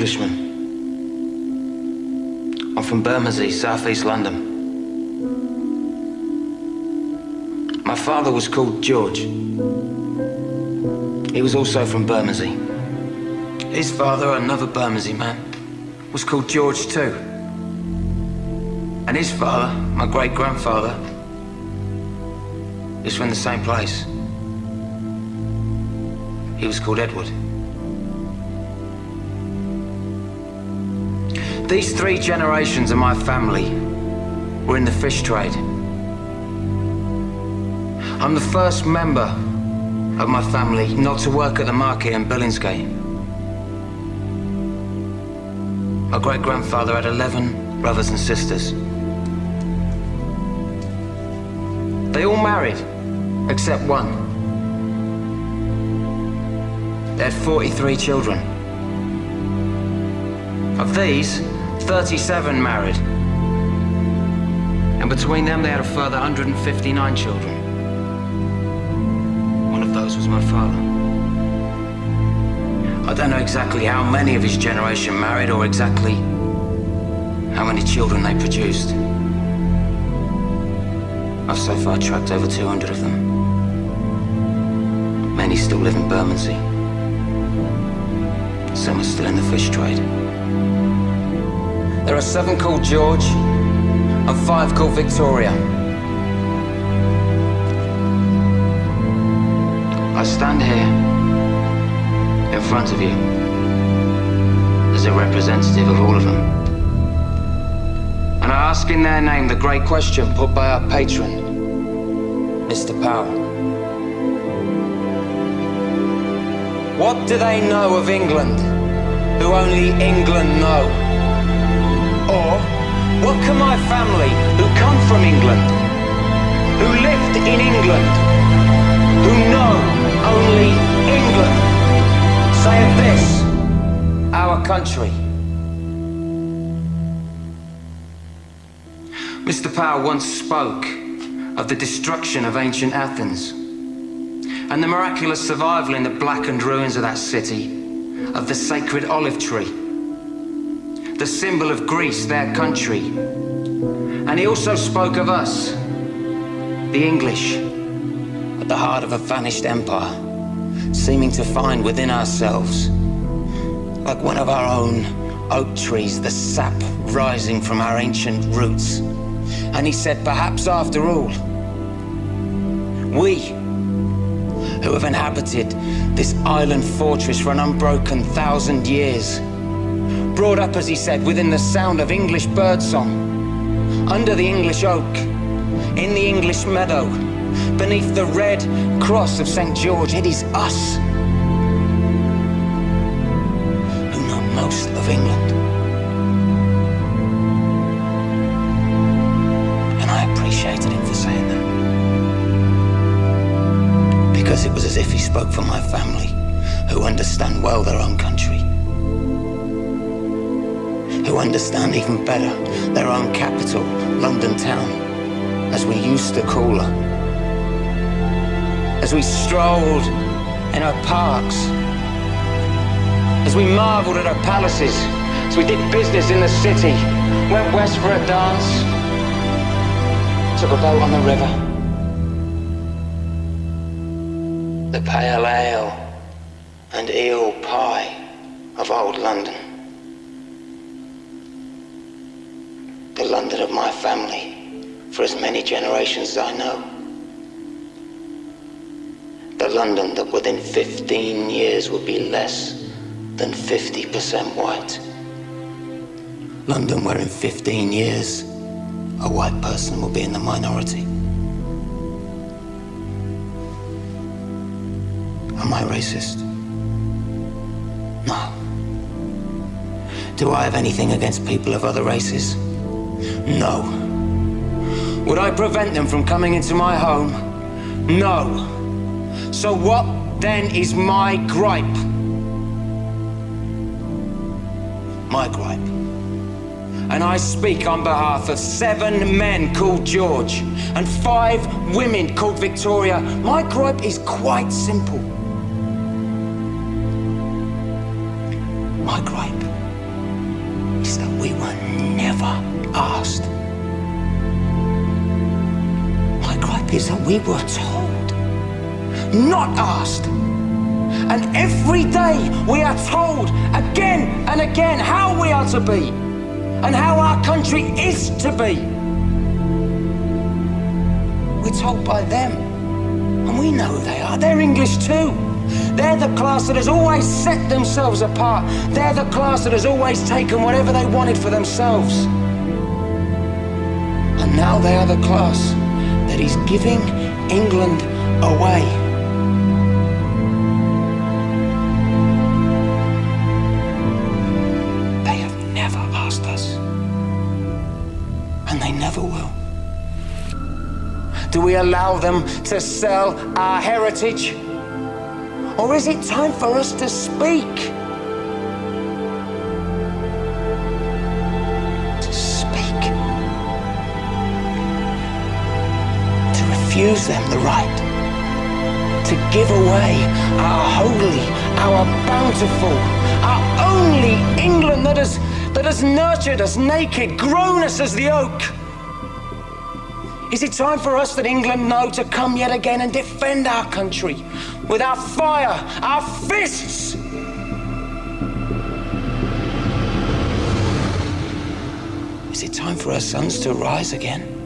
Englishman. I'm from Bermondsey, southeast London. My father was called George. He was also from Bermondsey. His father, another Bermondsey man, was called George too. And his father, my great-grandfather, is from the same place. He was called Edward. These 3 generations of my family were in the fish trade. I'm the first member of my family not to work at the market in Billingsgate. My great-grandfather had 11 brothers and sisters. They all married, except one. They had 43 children. Of these, 37 married. And between them, they had a further 159 children. One of those was my father. I don't know exactly how many of his generation married or exactly how many children they produced. I've so far tracked over 200 of them. Many still live in Bermondsey. Some are still in the fish trade. There are 7 called George and 5 called Victoria. I stand here in front of you as a representative of all of them. And I ask in their name the great question put by our patron, Mr. Powell. What do they know of England who only England know? Or what can my family who come from England, who lived in England, who know only England, say of this, our country? Mr. Powell once spoke of the destruction of ancient Athens and the miraculous survival in the blackened ruins of that city of the sacred olive tree, the symbol of Greece, their country. And he also spoke of us, the English, at the heart of a vanished empire, seeming to find within ourselves, like one of our own oak trees, the sap rising from our ancient roots. And he said, perhaps after all, we who have inhabited this island fortress for an unbroken 1,000 years, brought up, as he said, within the sound of English birdsong, under the English oak, in the English meadow, beneath the red cross of St. George, it is us who know most of England. And I appreciated him for saying that, because it was as if he spoke for my family, who understand well their own country, who understand even better their own capital, London town, as we used to call her. As we strolled in her parks, as we marveled at her palaces, as we did business in the city, went west for a dance, took a boat on the river. The pale ale and eel pie of old London. The London of my family, for as many generations as I know. The London that within 15 years will be less than 50% white. London where in 15 years, a white person will be in the minority. Am I racist? No. Do I have anything against people of other races? No. Would I prevent them from coming into my home? No. So what then is my gripe? My gripe. And I speak on behalf of 7 men called George and 5 women called Victoria. My gripe is quite simple. My gripe is that we were never asked. My gripe is that we were told, not asked. And every day we are told again and again how we are to be and how our country is to be. We're told by them, and we know who they are. They're English too. They're the class that has always set themselves apart. They're the class that has always taken whatever they wanted for themselves. And now they are the class that is giving England away. They have never asked us, and they never will. Do we allow them to sell our heritage? Or is it time for us to speak? To speak. To refuse them the right to give away our holy, our bountiful, our only England that has nurtured us naked, grown us as the oak. Is it time for us that England know to come yet again and defend our country with our fire, our fists? Is it time for our sons to rise again?